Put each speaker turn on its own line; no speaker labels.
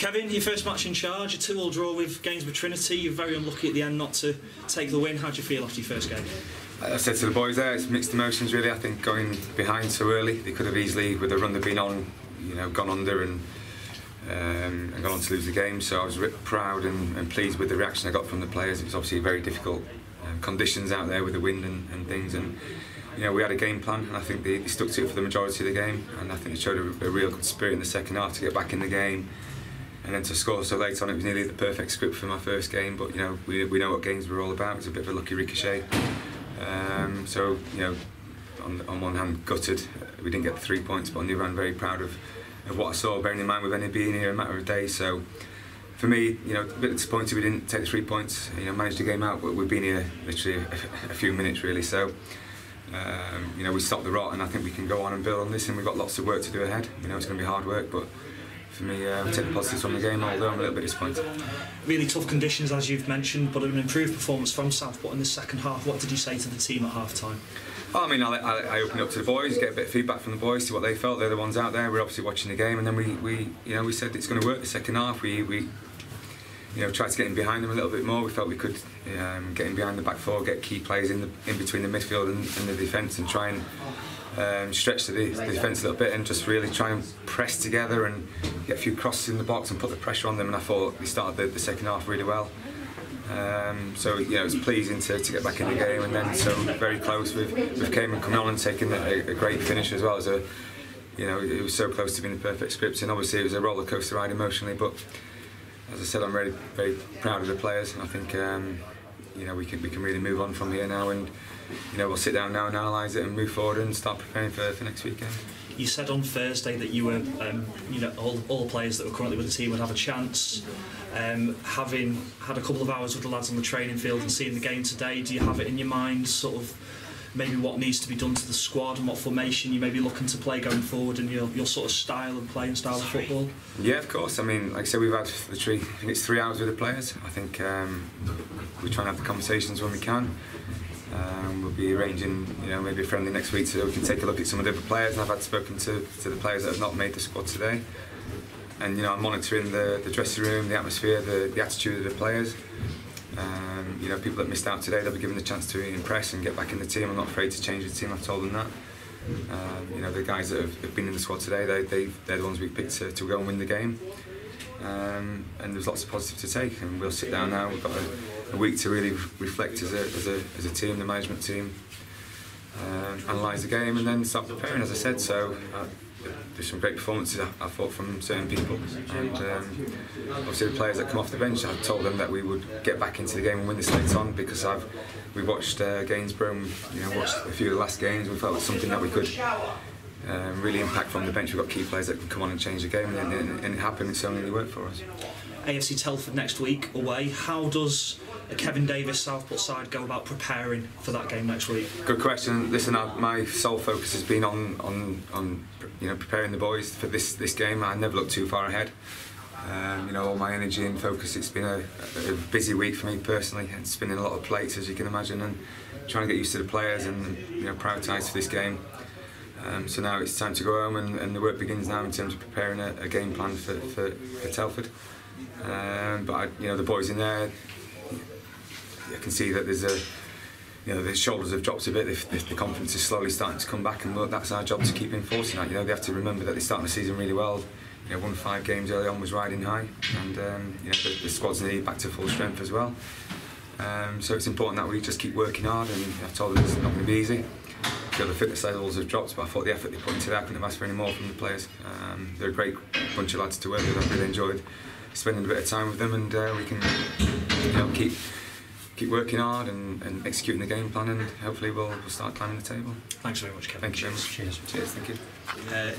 Kevin, your first match in charge, a 2-2 draw with Gainsborough Trinity. You're very unlucky at the end not to take the win. How do you feel after your first game?
I said to the boys there, it's mixed emotions really. I think going behind so early, they could have easily, with the run they've been on, gone under and gone on to lose the game. So I was proud and pleased with the reaction I got from the players. It was obviously very difficult conditions out there with the wind and things, and we had a game plan, and I think they stuck to it for the majority of the game, and I think it showed a real good spirit in the second half to get back in the game. And then to score so late on, it was nearly the perfect script for my first game. But we know what Gainsborough are all about. It's a bit of a lucky ricochet. So on one hand gutted we didn't get the 3 points, but on the other hand very proud of what I saw. Bearing in mind we've only been here a matter of days, so for me, a bit disappointed we didn't take the 3 points. Managed the game out, but we've been here literally a few minutes really. So we stopped the rot, and I think we can go on and build on this. And we've got lots of work to do ahead. It's going to be hard work, but for me, take the positives from the game, although I'm a little bit disappointed.
Really tough conditions, as you've mentioned, but an improved performance from Southport in the second half. What did you say to the team at half-time?
Well, I opened up to the boys, get a bit of feedback from the boys, see what they felt. They're the ones out there. We're obviously watching the game, and then we said it's going to work the second half. We tried to get in behind them a little bit more. We felt we could get in behind the back four, get key players in between the midfield and the defence, and try and stretch the defence a little bit, and just really try and press together and get a few crosses in the box and put the pressure on them. And I thought we started the second half really well. So it was pleasing to get back in the game, and then so very close with Cayman coming on and taking a great finish as well. As it was so close to being the perfect script, and obviously it was a roller coaster ride emotionally. But as I said, I'm very proud of the players, and I think we can really move on from here now, and we'll sit down now and analyse it and move forward and start preparing for next weekend.
You said on Thursday that you were, all the players that were currently with the team would have a chance. Having had a couple of hours with the lads on the training field and seeing the game today, do you have it in your mind, sort of, maybe what needs to be done to the squad and what formation you may be looking to play going forward, and your sort of style and playing style of football? Yeah,
of course. Like I said, we've had literally, I think it's 3 hours with the players. I think we try and have the conversations when we can. We'll be arranging, maybe a friendly next week so we can take a look at some of the other players. And I've had spoken to the players that have not made the squad today. And I'm monitoring the dressing room, the atmosphere, the attitude of the players. People that missed out today, they'll be given the chance to impress and get back in the team. I'm not afraid to change the team. I've told them that. The guys that have been in the squad today, they're the ones we've picked to go and win the game. And there's lots of positive to take, and we'll sit down now. We've got a week to really reflect as a team, the management team, analyse the game, and then start preparing, as I said. So there's some great performances I thought from certain people, and obviously the players that come off the bench, I told them that we would get back into the game and win this later on, because we watched Gainsborough and watched a few of the last games. We felt it was something that we could really impact from the bench. We've got key players that can come on and change the game, and it happened. It's only worked for us.
AFC Telford next week away. How does a Kevin Davies Southport side go about preparing for that game next week?
Good question. Listen, my sole focus has been on preparing the boys for this game. I never look too far ahead. All my energy and focus. It's been a busy week for me personally. It's spinning a lot of plates, as you can imagine, and trying to get used to the players and prioritise for this game. So now it's time to go home, and the work begins now in terms of preparing a game plan for Telford. But the boys in there, I can see that there's their shoulders have dropped a bit. The confidence is slowly starting to come back, and that's our job to keep enforcing that. They have to remember that they're starting the season really well. Won 5 games early on, was riding high, and the squad's nearly back to full strength as well. So it's important that we just keep working hard, and I've told them it's not going to be easy. I feel the fitness levels have dropped, but I thought the effort they put into that, I couldn't have asked for any more from the players. They're a great bunch of lads to work with. I've really enjoyed spending a bit of time with them, and we can keep working hard and executing the game plan, and hopefully we'll start climbing the table.
Thanks very much, Kevin.
Thank you very much.
Cheers.
Cheers. Thank you.
Kevin.